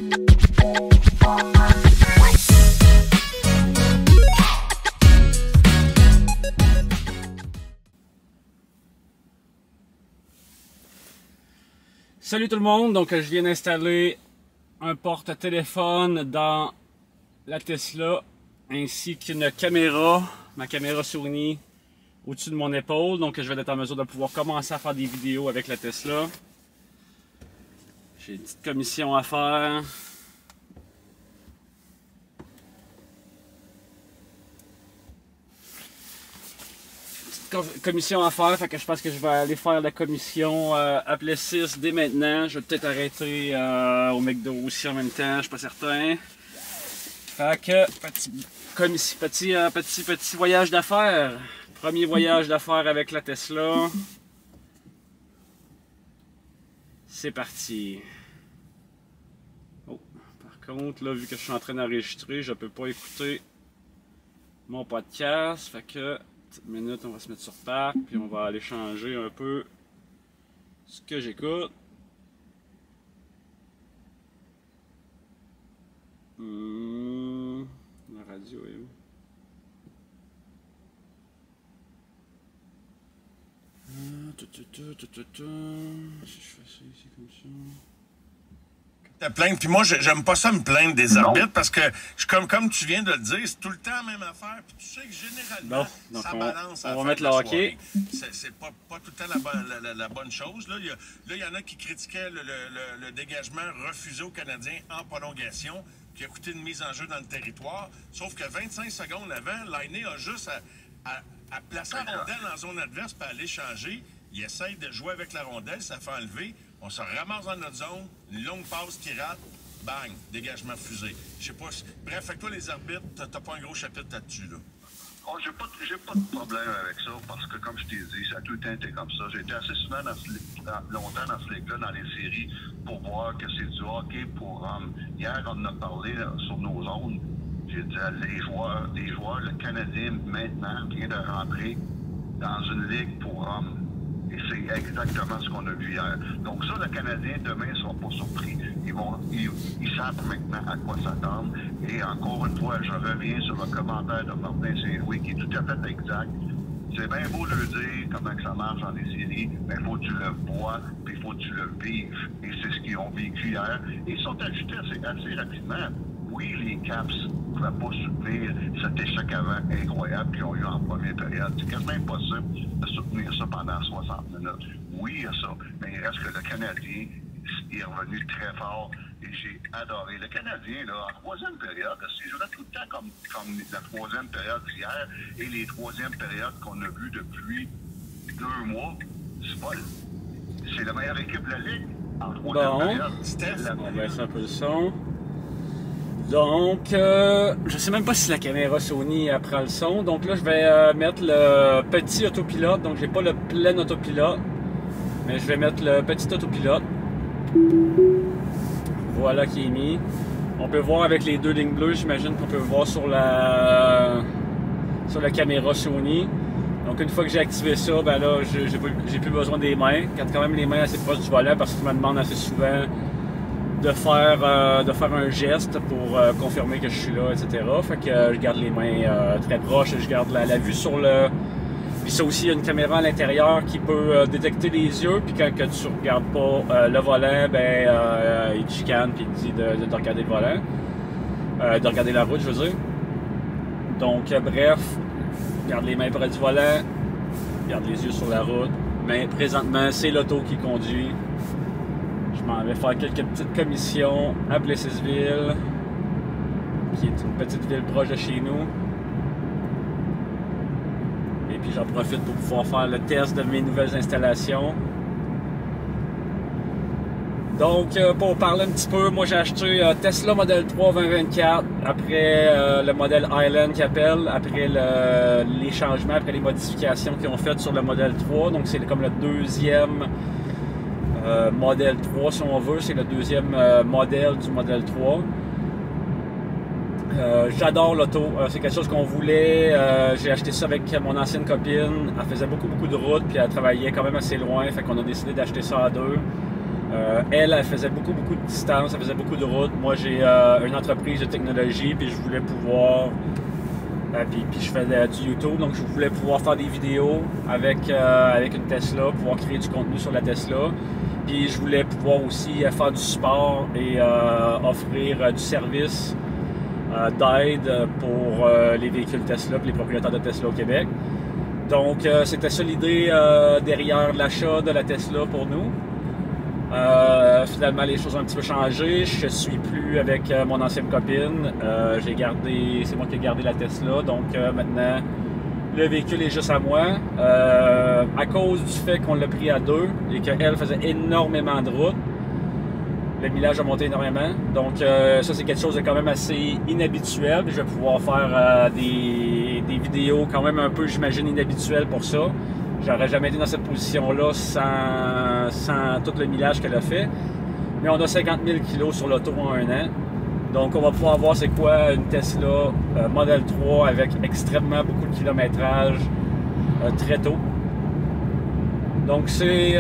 Salut tout le monde, donc je viens d'installer un porte-téléphone dans la Tesla ainsi qu'une caméra, ma caméra Sony au-dessus de mon épaule, donc je vais être en mesure de pouvoir commencer à faire des vidéos avec la Tesla. J'ai une petite commission à faire. Commission à faire, fait que je pense que je vais aller faire la commission à Plessis dès maintenant. Je vais peut-être arrêter au McDo aussi en même temps, je suis pas certain. Fait que petit voyage d'affaires. Premier voyage d'affaires avec la Tesla. C'est parti. Oh, par contre, là, vu que je suis en train d'enregistrer, je peux pas écouter mon podcast. Fait que petite minute, on va se mettre sur pack, puis on va aller changer un peu ce que j'écoute. La radio est où? Si je fais ça ici comme ça. Te plaindre, puis moi j'aime pas ça me plaindre des arbitres parce que comme tu viens de le dire, c'est tout le temps la même affaire, puis tu sais que généralement donc ça balance. On va mettre le hockey. C'est pas tout le temps la bonne chose. Là, il y en a qui critiquaient le dégagement refusé aux Canadiens en prolongation, qui a coûté une mise en jeu dans le territoire, sauf que 25 secondes avant, Laine a juste à placer la rondelle dans la zone adverse pour aller changer. Il essaye de jouer avec la rondelle, ça fait enlever. On se ramasse dans notre zone, une longue passe qui rate, bang, dégagement fusé. Je sais pas. Bref, fait que toi, les arbitres, t'as pas un gros chapitre là-dessus, là. Oh, j'ai pas de problème avec ça, parce que comme je t'ai dit, ça a tout le temps été comme ça. J'ai été assez souvent longtemps dans ce ligue-là, dans les séries, pour voir que c'est du hockey pour... hier, on en a parlé sur nos zones. J'ai dit les joueurs, le Canadien, maintenant, vient de rentrer dans une ligue pour... et c'est exactement ce qu'on a vu hier. Donc ça, le Canadien, demain, ne sera pas surpris. Ils savent maintenant à quoi s'attendre. Et encore une fois, je reviens sur le commentaire de Martin Saint-Louis, qui est tout à fait exact. C'est bien beau de le dire, comment que ça marche dans les séries, mais il faut que tu le vois, puis il faut que tu le vives. Et c'est ce qu'ils ont vécu hier. Et ils sont ajoutés assez rapidement. Oui, les Caps ne pouvaient pas soutenir cet échec avant incroyable qu'ils ont eu en première période. C'est quasiment impossible de soutenir ça pendant 60 minutes. Oui, il y a ça, mais il reste que le Canadien est revenu très fort et j'ai adoré. Le Canadien, là, en troisième période, c'est joué tout le temps comme la troisième période d'hier et les troisièmes périodes qu'on a vues depuis 2 mois. C'est la meilleure équipe de la Ligue en troisième période. On baisse un peu le son. Donc, je sais même pas si la caméra Sony prend le son. Donc là, je vais mettre le petit autopilote. Donc, j'ai pas le plein autopilote, mais je vais mettre le petit autopilote. Voilà qui est mis. On peut voir avec les 2 lignes bleues. J'imagine qu'on peut voir sur la caméra Sony. Donc, une fois que j'ai activé ça, ben là, j'ai plus besoin des mains. Garde quand même les mains assez proches du volant parce qu'ils me demandent assez souvent de faire un geste pour confirmer que je suis là, etc. Fait que je garde les mains très proches, je garde la vue sur le... Puis ça aussi, il y a une caméra à l'intérieur qui peut détecter les yeux, puis quand que tu regardes pas le volant, ben il te chicane, puis il te dit de regarder le volant. De regarder la route, je veux dire. Donc, bref, garde les mains près du volant, garde les yeux sur la route. Mais présentement, c'est l'auto qui conduit. Je m'en vais faire quelques petites commissions à Plessisville, qui est une petite ville proche de chez nous. Et puis j'en profite pour pouvoir faire le test de mes nouvelles installations. Donc, pour parler un petit peu, moi j'ai acheté Tesla Model 3 2024, après le modèle Highland qui appelle, après les changements, après les modifications qu'ils ont faites sur le Model 3. Donc c'est comme le deuxième Model 3 si on veut, c'est le deuxième modèle du Model 3. J'adore l'auto, c'est quelque chose qu'on voulait. J'ai acheté ça avec mon ancienne copine, elle faisait beaucoup de routes puis elle travaillait quand même assez loin, fait qu'on a décidé d'acheter ça à deux. Elle faisait beaucoup de distance, elle faisait beaucoup de routes. Moi, j'ai une entreprise de technologie, puis je voulais pouvoir... puis je fais du YouTube, donc je voulais pouvoir faire des vidéos avec une Tesla, pouvoir créer du contenu sur la Tesla. Puis je voulais pouvoir aussi faire du support et offrir du service d'aide pour les véhicules Tesla et les propriétaires de Tesla au Québec. Donc c'était ça l'idée derrière l'achat de la Tesla pour nous. Finalement les choses ont un petit peu changé. Je suis plus avec mon ancienne copine. C'est moi qui ai gardé la Tesla. Donc maintenant le véhicule est juste à moi. À cause du fait qu'on l'a pris à deux et qu'elle faisait énormément de route. Le millage a monté énormément. Donc ça c'est quelque chose de quand même assez inhabituel. Je vais pouvoir faire des vidéos quand même un peu, j'imagine, inhabituelles pour ça. J'aurais jamais été dans cette position-là sans tout le millage qu'elle a fait. Mais on a 50 000 kg sur l'auto en un an. Donc on va pouvoir voir c'est quoi une Tesla Model 3 avec extrêmement beaucoup de kilométrage très tôt. Donc c'est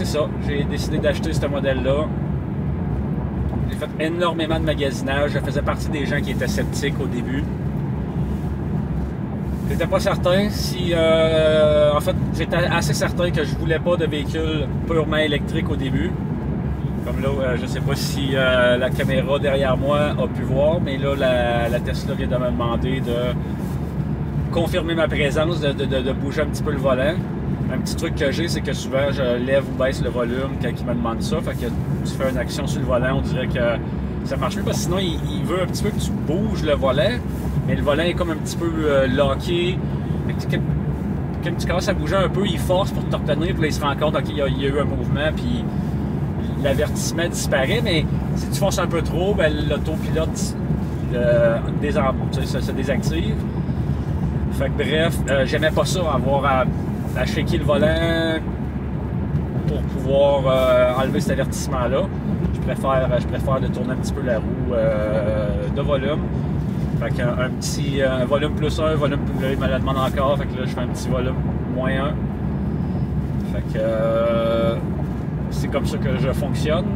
ça. J'ai décidé d'acheter ce modèle-là. J'ai fait énormément de magasinage. Je faisais partie des gens qui étaient sceptiques au début. J'étais pas certain si... en fait, j'étais assez certain que je voulais pas de véhicule purement électrique au début. Comme là, je sais pas si la caméra derrière moi a pu voir, mais là, la Tesla vient de me demander de confirmer ma présence, de bouger un petit peu le volant. Un petit truc que j'ai, c'est que souvent, je lève ou baisse le volume quand il me demande ça. Fait que tu fais une action sur le volant, on dirait que ça marche mieux, parce que sinon, il veut un petit peu que tu bouges le volant. Mais le volant est comme un petit peu locké. Quand tu commences à bouger un peu, il force pour te retenir, puis là, il se rend compte qu'il y a eu un mouvement, puis l'avertissement disparaît. Mais si tu forces un peu trop, ben, l'autopilote se désactive. Fait que bref, j'aimais pas ça, avoir à shaker le volant pour pouvoir enlever cet avertissement-là. Je préfère de tourner un petit peu la roue de volume. Fait qu'un petit volume plus 1, volume plus 2, il me la demande encore. Fait que là, je fais un petit volume moins 1. Fait que c'est comme ça que je fonctionne.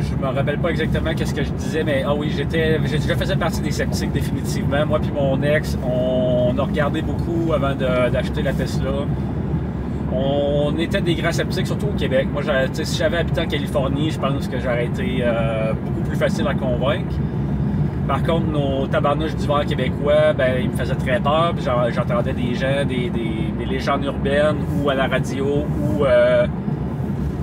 Je me rappelle pas exactement qu'est-ce que je disais, mais ah oui, je faisais partie des sceptiques définitivement. Moi puis mon ex, on a regardé beaucoup avant d'acheter la Tesla. On était des grands sceptiques, surtout au Québec. Moi, si j'avais habité en Californie, je pense que j'aurais été beaucoup plus facile à convaincre. Par contre, nos tabarnouches d'hiver québécois, ben, ils me faisaient très peur. J'entendais des gens, des légendes urbaines ou à la radio ou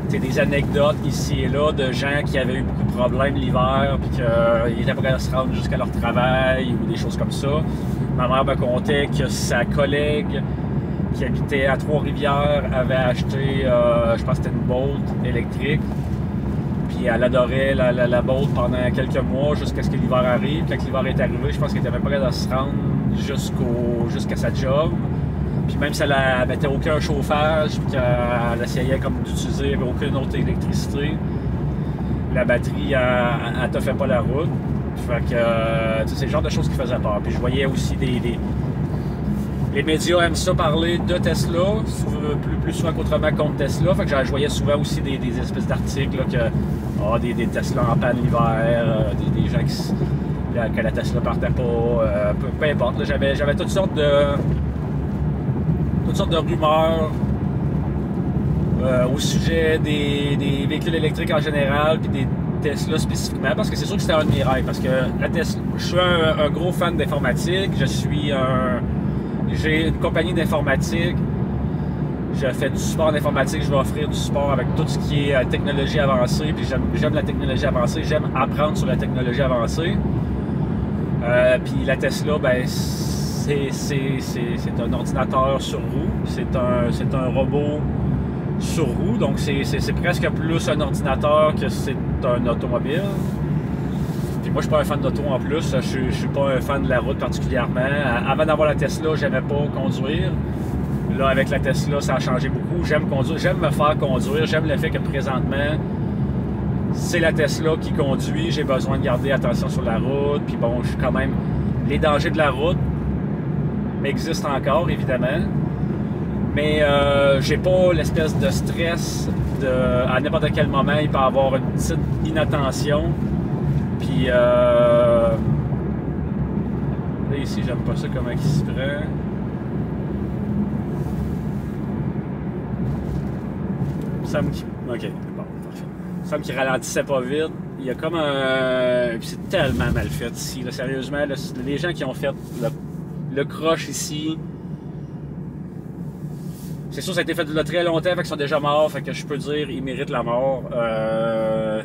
des anecdotes ici et là de gens qui avaient eu beaucoup de problèmes l'hiver puis qu'ils étaient prêts à se rendre jusqu'à leur travail ou des choses comme ça. Ma mère me contait que sa collègue qui habitait à Trois-Rivières avait acheté, je pense que c'était une Bolt électrique. Puis elle adorait la Bolt pendant quelques mois jusqu'à ce que l'hiver arrive. Quand l'hiver est arrivé, je pense qu'elle était même prête à se rendre jusqu'à sa job. Puis même si elle ne mettait aucun chauffage, puis qu'elle essayait comme d'utiliser aucune autre électricité, la batterie, elle te fait pas la route. Fait que c'est le genre de choses qui faisaient peur. Puis je voyais aussi les médias aiment ça parler de Tesla, plus souvent qu'autrement contre Tesla. Fait que je voyais souvent aussi des espèces d'articles là, des Tesla en panne l'hiver, des gens que la Tesla partait pas, peu importe. J'avais toutes sortes de rumeurs au sujet des véhicules électriques en général, puis des Tesla spécifiquement, parce que c'est sûr que c'était un de mes rêves. Parce que la Tesla, je suis un gros fan d'informatique, j'ai une compagnie d'informatique, je fais du support d'informatique, je vais offrir du support avec tout ce qui est technologie avancée, puis j'aime la technologie avancée, j'aime apprendre sur la technologie avancée. Puis la Tesla, ben, c'est un ordinateur sur roue, c'est un robot sur roue, donc c'est presque plus un ordinateur que c'est un automobile. Puis moi, je suis pas un fan d'auto en plus, je suis pas un fan de la route particulièrement. Avant d'avoir la Tesla, j'aimais pas conduire. Là, avec la Tesla, ça a changé beaucoup. J'aime conduire, j'aime me faire conduire, j'aime le fait que présentement, c'est la Tesla qui conduit, j'ai besoin de garder attention sur la route, puis bon, je suis quand même... Les dangers de la route existent encore, évidemment, Mais j'ai pas l'espèce de stress à n'importe quel moment, il peut y avoir une petite inattention. Puis là, ici, j'aime pas ça comment il se prend. Ok, bon, parfait. Il semble qu'il ralentissait pas vite. Il y a comme un... Puis c'est tellement mal fait ici, là, sérieusement. Là, les gens qui ont fait le croche ici... C'est sûr, ça a été fait de très longtemps, fait qu'ils sont déjà morts, fait que je peux dire, ils méritent la mort.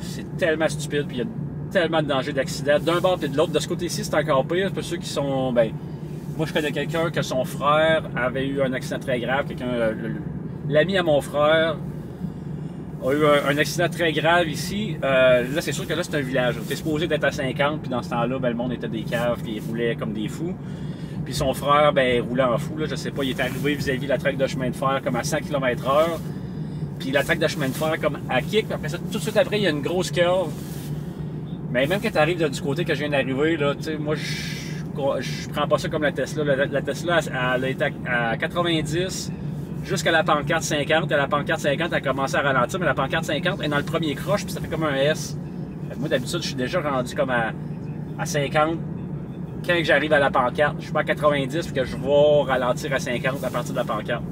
C'est tellement stupide, puis il y a tellement de danger d'accident. D'un bord et de l'autre, de ce côté-ci, c'est encore pire. Pour ceux qui sont... Ben, moi, je connais quelqu'un que son frère avait eu un accident très grave. L'ami à mon frère a eu un accident très grave ici. Là, c'est sûr que là, c'est un village. T'es supposé d'être à 50, puis dans ce temps-là, ben, le monde était des caves, puis ils roulaient comme des fous. Puis son frère, ben, roulait en fou, là, je sais pas, il est arrivé vis-à-vis la traque de chemin de fer comme à 100 km/h. Puis la traque de chemin de fer comme à kick. Puis après ça, tout de suite après, il y a une grosse curve. Mais même quand tu arrives du côté que je viens d'arriver, là, tu sais, moi, je prends pas ça comme la Tesla. La Tesla, elle a été à 90 jusqu'à la pancarte 50. Et la pancarte 50 a commencé à ralentir, mais la pancarte 50 est dans le premier croche, puis ça fait comme un S. Moi, d'habitude, je suis déjà rendu comme à 50. Quand j'arrive à la pancarte, je suis pas à 90 puis que je vais ralentir à 50 à partir de la pancarte.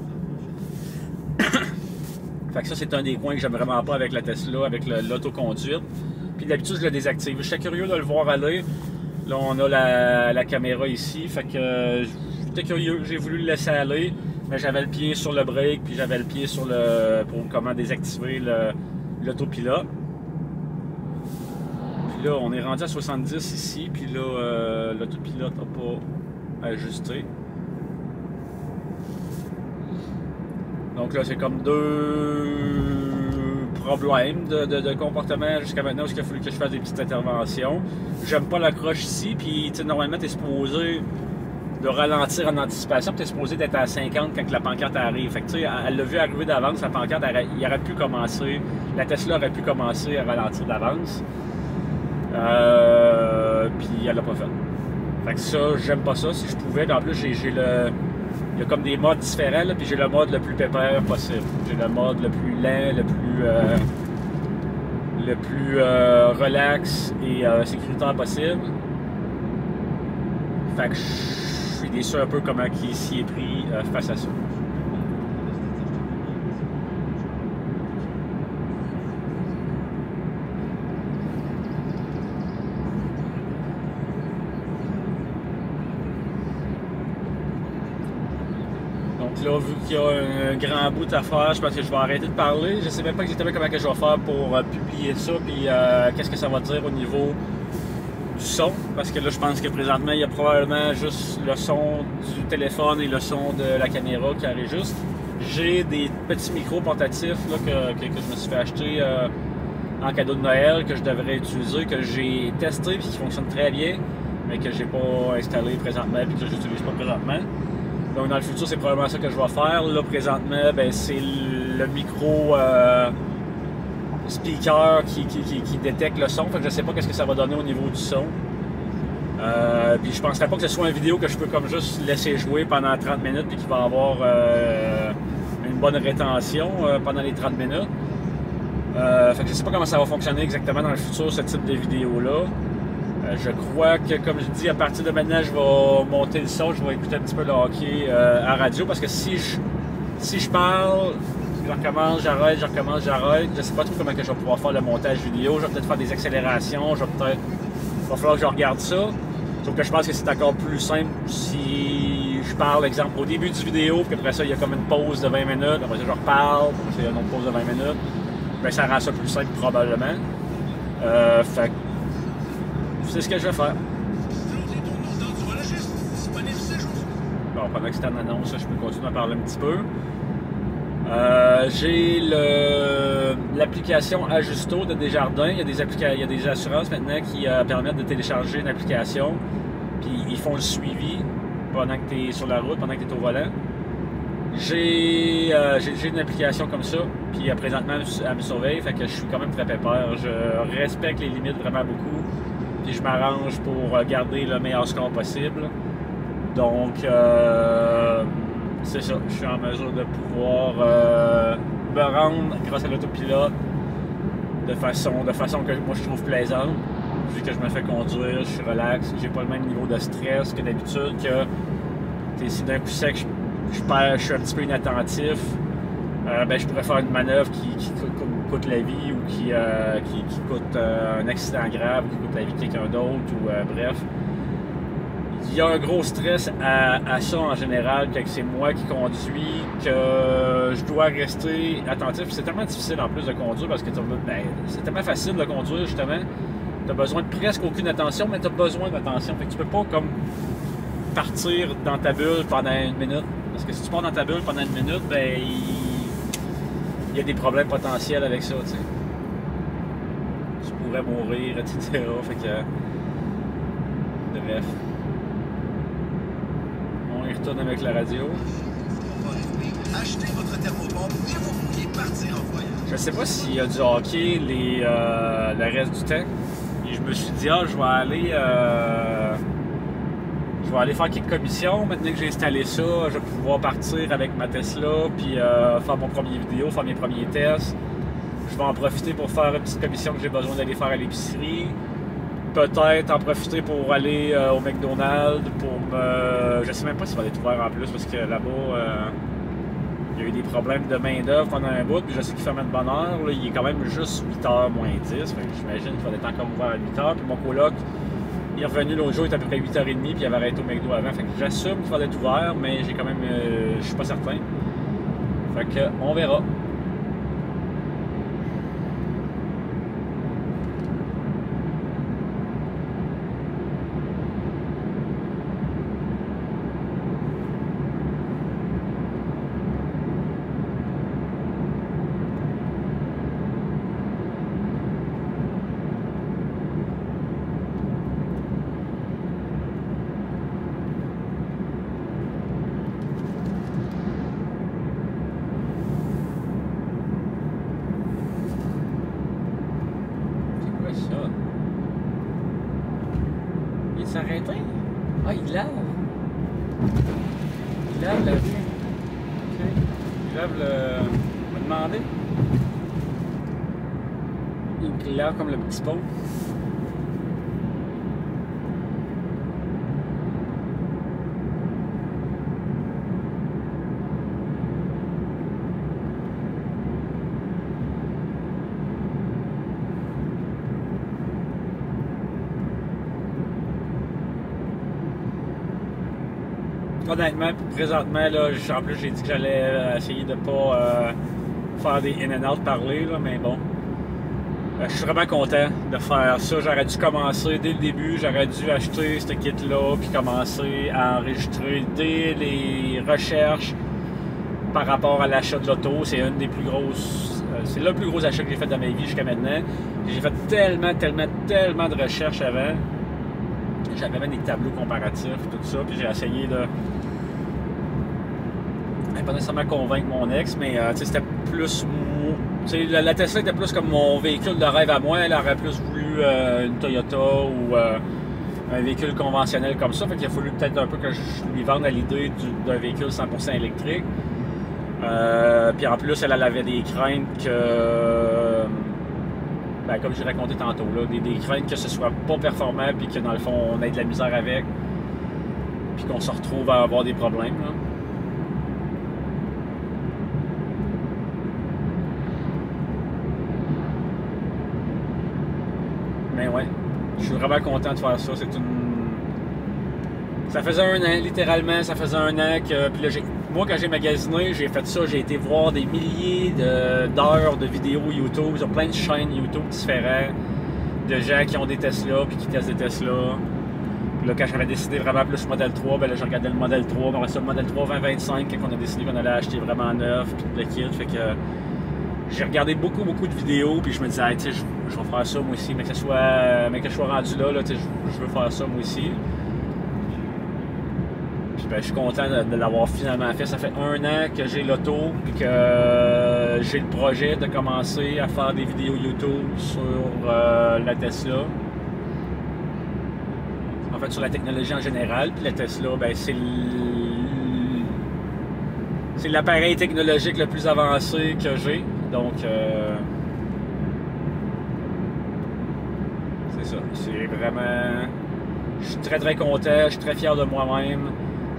Fait que ça, c'est un des coins que j'aime vraiment pas avec la Tesla, avec l'autoconduite. Puis d'habitude, je le désactive. J'étais curieux de le voir aller. Là, on a la caméra ici. Fait que j'étais curieux, j'ai voulu le laisser aller. Mais j'avais le pied sur le break, puis j'avais le pied sur pour comment désactiver l'autopilote. Là, on est rendu à 70 ici, puis là, l'autopilote n'a pas ajusté. Donc là, c'est comme deux problèmes de comportement jusqu'à maintenant, parce qu'il a fallu que je fasse des petites interventions. J'aime pas la croche ici, puis normalement, tu es supposé de ralentir en anticipation, puis tu es supposé d'être à 50 quand la pancarte arrive. Fait que tu sais, elle l'a vu arriver d'avance, la pancarte, il aurait pu commencer, la Tesla aurait pu commencer à ralentir d'avance. Puis elle l'a pas fait. Fait que ça, j'aime pas ça. Si je pouvais, en plus, il y a comme des modes différents, là, puis j'ai le mode le plus pépère possible. J'ai le mode le plus lent, le plus relax et sécuritaire possible. Fait que je suis déçu un peu comment il s'y est pris face à ça. Là, vu qu'il y a un grand bout à faire, je pense que je vais arrêter de parler. Je sais même pas exactement comment que je vais faire pour publier ça, puis qu'est-ce que ça va dire au niveau du son. Parce que là, je pense que présentement, il y a probablement juste le son du téléphone et le son de la caméra qui enregistre. J'ai des petits micros portatifs là, que je me suis fait acheter en cadeau de Noël, que je devrais utiliser, que j'ai testé et qui fonctionnent très bien, mais que j'ai pas installé présentement et que je n'utilise pas présentement. Donc dans le futur, c'est probablement ça que je vais faire. Là, présentement, ben, c'est le micro speaker qui détecte le son. Fait que je sais pas qu'est-ce que ça va donner au niveau du son. Puis je penserais pas que ce soit une vidéo que je peux comme juste laisser jouer pendant 30 minutes puis qu'il va avoir une bonne rétention pendant les 30 minutes. Fait que je sais pas comment ça va fonctionner exactement dans le futur, ce type de vidéo-là. Je crois que, comme je dis, à partir de maintenant, je vais monter le son, je vais écouter un petit peu le hockey à radio, parce que si je parle, je recommence, j'arrête, je recommence, j'arrête, je sais pas trop comment que je vais pouvoir faire le montage vidéo, je vais peut-être faire des accélérations, il va falloir que je regarde ça. Sauf que je pense que c'est encore plus simple si je parle, exemple, au début du vidéo, puis après ça, il y a comme une pause de 20 minutes, après ça, je reparle, après ça, il y a une autre pause de 20 minutes. Bien, ça rend ça plus simple, probablement. Fait que c'est ce que je vais faire. Bon, pendant que c'est en annonce, je peux continuer à parler un petit peu. J'ai l'application Ajusto de Desjardins. Il y a des assurances maintenant qui permettent de télécharger une application. Puis ils font le suivi pendant que tu es sur la route, pendant que tu es au volant. J'ai une application comme ça. Puis présentement, elle me surveille. Fait que je suis quand même très pépère. Je respecte les limites vraiment beaucoup. Puis je m'arrange pour garder le meilleur score possible. Donc, c'est ça, je suis en mesure de pouvoir me rendre grâce à l'autopilote de façon que moi je trouve plaisante. Vu que je me fais conduire, je suis relax, j'ai pas le même niveau de stress que d'habitude, que si d'un coup sec je suis un petit peu inattentif, je pourrais faire une manœuvre qui coûte la vie ou qui coûte un accident grave, qui coûte la vie de quelqu'un d'autre, ou bref. Il y a un gros stress à ça en général, que c'est moi qui conduis, que je dois rester attentif. C'est tellement difficile en plus de conduire parce que c'est tellement facile de conduire justement. Tu as besoin de presque aucune attention, mais tu as besoin d'attention. Fait que tu peux pas comme partir dans ta bulle pendant une minute. Parce que si tu pars dans ta bulle pendant une minute, il y a des problèmes potentiels avec ça, tu sais. Tu pourrais mourir, etc. Fait que... Bref. On y retourne avec la radio. Achetez votre thermopompe et vous pourriez partir en voyage. Je sais pas s'il y a du hockey le reste du temps. Et je me suis dit, je vais aller faire quelques commissions. Maintenant que j'ai installé ça, je vais pouvoir partir avec ma Tesla, puis faire mon premier vidéo, faire mes premiers tests. Je vais en profiter pour faire une petite commission que j'ai besoin d'aller faire à l'épicerie. Peut-être en profiter pour aller au McDonald's, je sais même pas s'il va être ouvert en plus, parce que là-bas, il y a eu des problèmes de main-d'œuvre pendant un bout, puis je sais qu'il ferme de bonne heure. Là, il est quand même juste 8h moins 10, j'imagine qu'il va être encore ouvert à 8h. Puis mon coloc, il est revenu l'autre jour, il était à peu près 8h30, puis il avait arrêté au McDo avant. Fait que j'assume qu'il va être ouvert, mais j'ai quand même, je suis pas certain. Fait que on verra. Il s'est arrêté? Ah, il lave! Il lave la vue. Ok. Il lave le... On m'a demandé. Il lave comme le petit pot. Honnêtement, présentement, là, en plus j'ai dit que j'allais essayer de pas faire des in and out parler, là, mais bon. Je suis vraiment content de faire ça. J'aurais dû commencer dès le début, j'aurais dû acheter ce kit-là, puis commencer à enregistrer dès les recherches par rapport à l'achat de l'auto. C'est une des plus grosses... c'est le plus gros achat que j'ai fait dans ma vie jusqu'à maintenant. J'ai fait tellement de recherches avant. J'avais même des tableaux comparatifs, tout ça, puis j'ai essayé de... pas nécessairement convaincre mon ex, mais c'était plus... La Tesla était plus comme mon véhicule de rêve à moi. Elle aurait plus voulu une Toyota ou un véhicule conventionnel comme ça. Fait qu'il a fallu peut-être un peu que je lui vende à l'idée d'un véhicule 100% électrique. Puis en plus, elle avait des craintes que... comme j'ai raconté tantôt, là, des craintes que ce soit pas performant puis que dans le fond, on ait de la misère avec. Puis qu'on se retrouve à avoir des problèmes, là. Mais ouais, je suis vraiment content de faire ça. Ça faisait un an, littéralement, ça faisait un an que... Puis là, moi, quand j'ai magasiné, j'ai fait ça, j'ai été voir des milliers d'heures de vidéos YouTube. Ils ont plein de chaînes YouTube différentes de gens qui ont des Tesla puis qui testent des Tesla. Puis là, quand j'avais décidé vraiment plus le Model 3, là, j'ai regardé le Model 3. On restait le Model 3 2025 quand on a décidé qu'on allait acheter vraiment neuf puis le kit. Fait que j'ai regardé beaucoup de vidéos puis je me disais, hey, tu sais, je vais faire ça moi aussi, mais que je sois rendu là, tu sais, je veux faire ça moi aussi. Puis je suis content de l'avoir finalement fait. Ça fait un an que j'ai l'auto et que j'ai le projet de commencer à faire des vidéos YouTube sur la Tesla. En fait, sur la technologie en général. Puis la Tesla, c'est c'est l'appareil technologique le plus avancé que j'ai. Donc, c'est ça. C'est vraiment... Je suis très très content, je suis très fier de moi-même.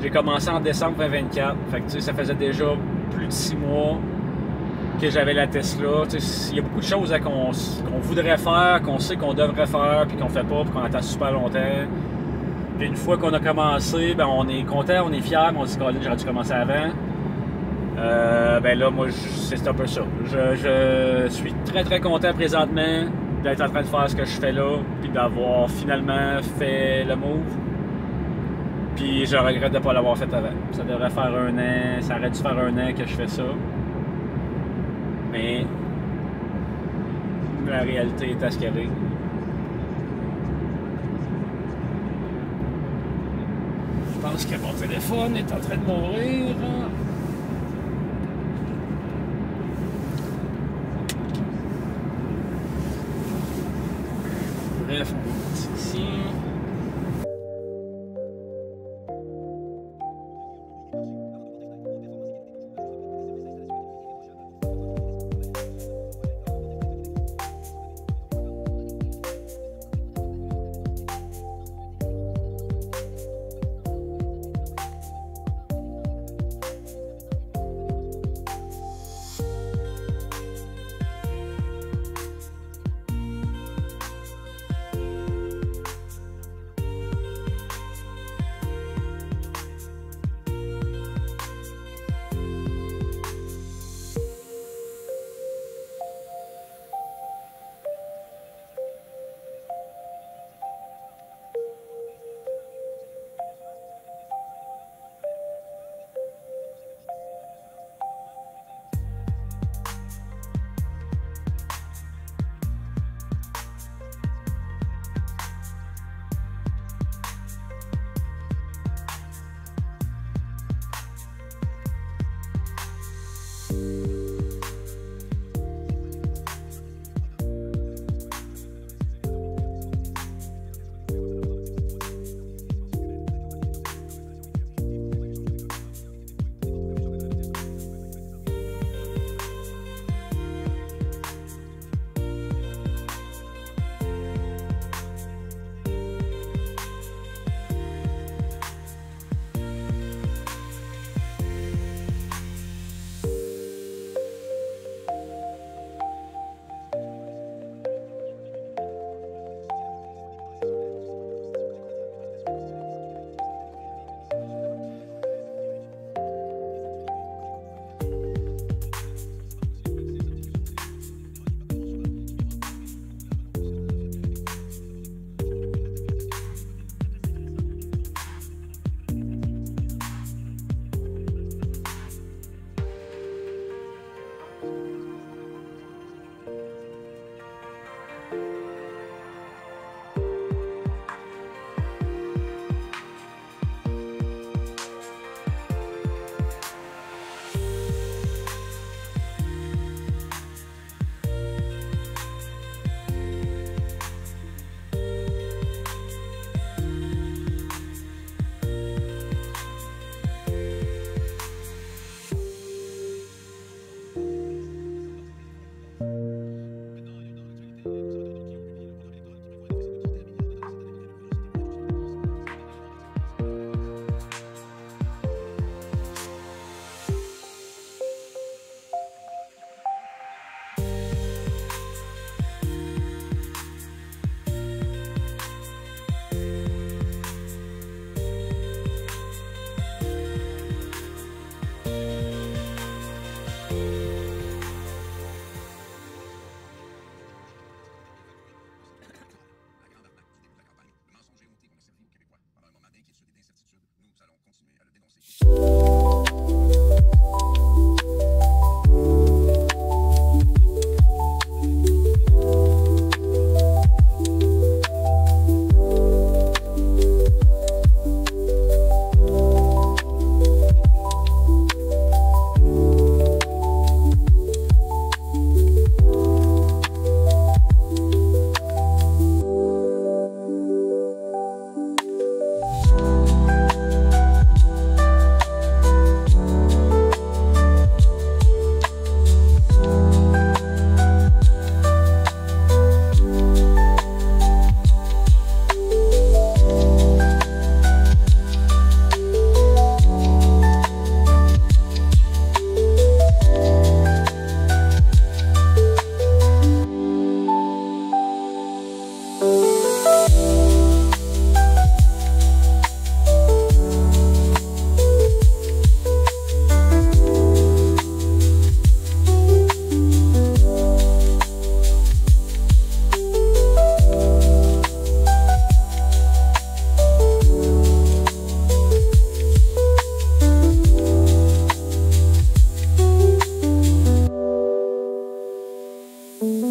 J'ai commencé en décembre 2024. Fait que, tu sais, ça faisait déjà plus de 6 mois que j'avais la Tesla. Tu sais, il y a beaucoup de choses qu'on voudrait faire, qu'on sait qu'on devrait faire, puis qu'on fait pas, puis qu'on attend super longtemps. Puis une fois qu'on a commencé, ben on est content, on est fier, mais on se dit que j'aurais dû commencer avant. Ben là, moi, c'est un peu ça. Je suis très très content présentement d'être en train de faire ce que je fais là, puis d'avoir finalement fait le move. Puis je regrette de ne pas l'avoir fait avant. Ça devrait faire 1 an, ça aurait dû faire 1 an que je fais ça. Mais la réalité est à ce qu'elle est. Je pense que mon téléphone est en train de mourir. Bref, on va ici.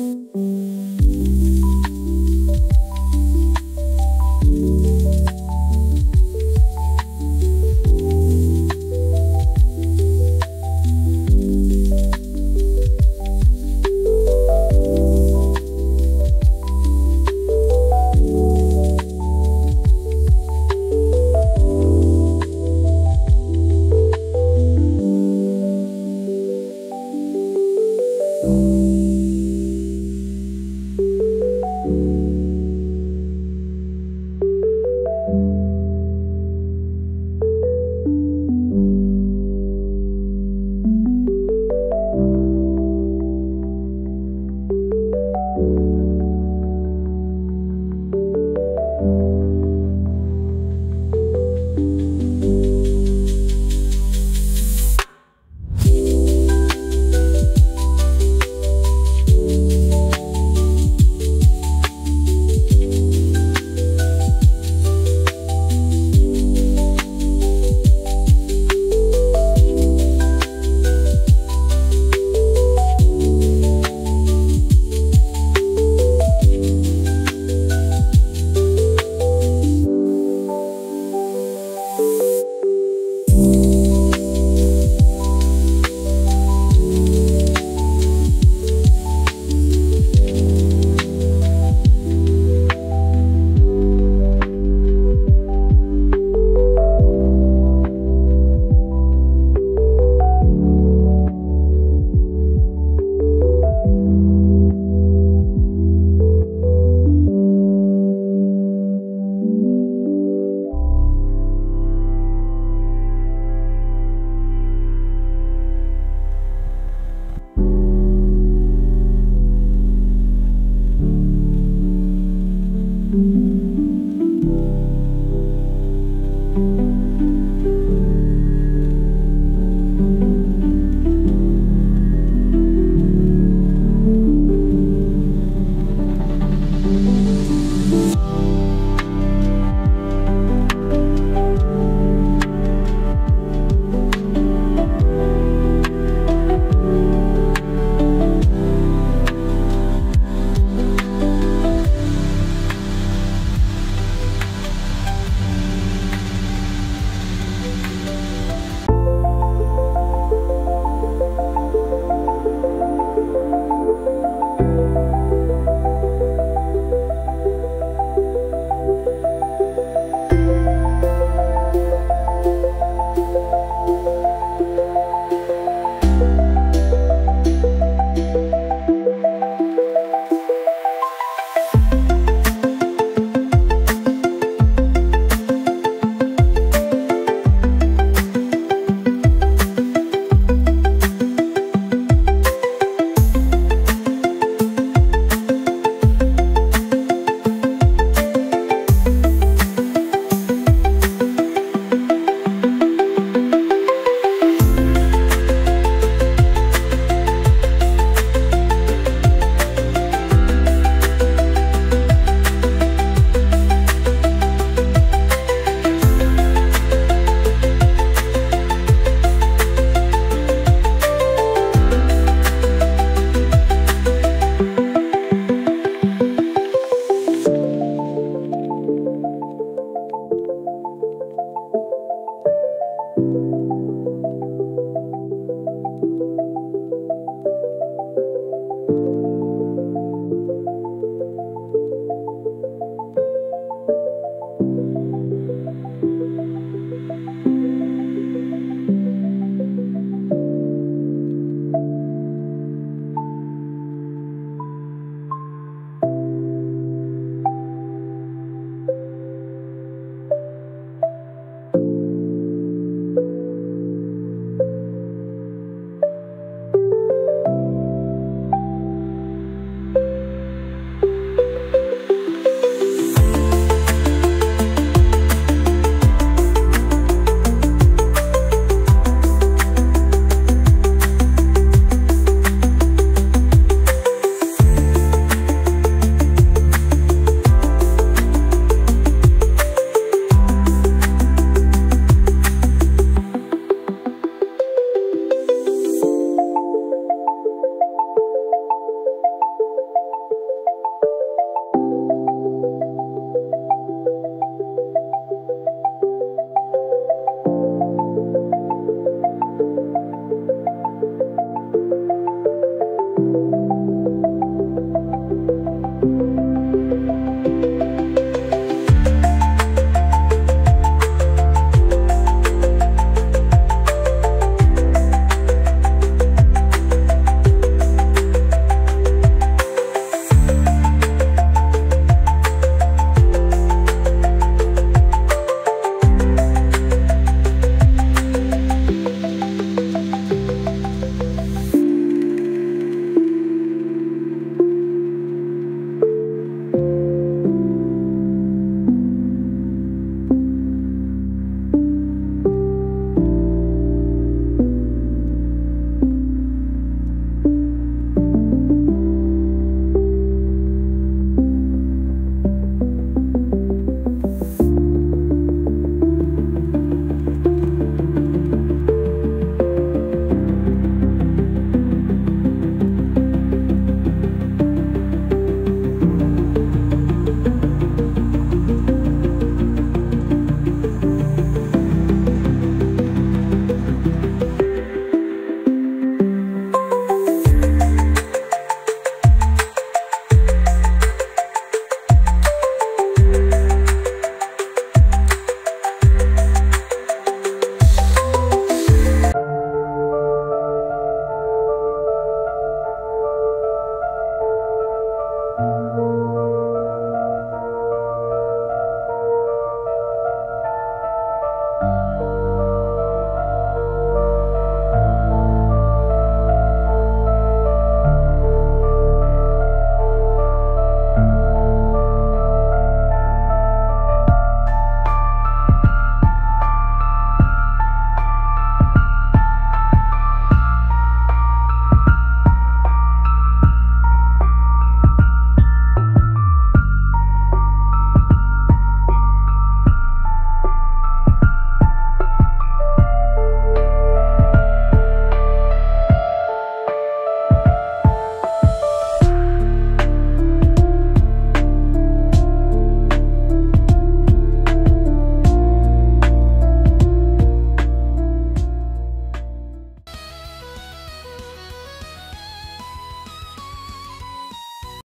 Thank you.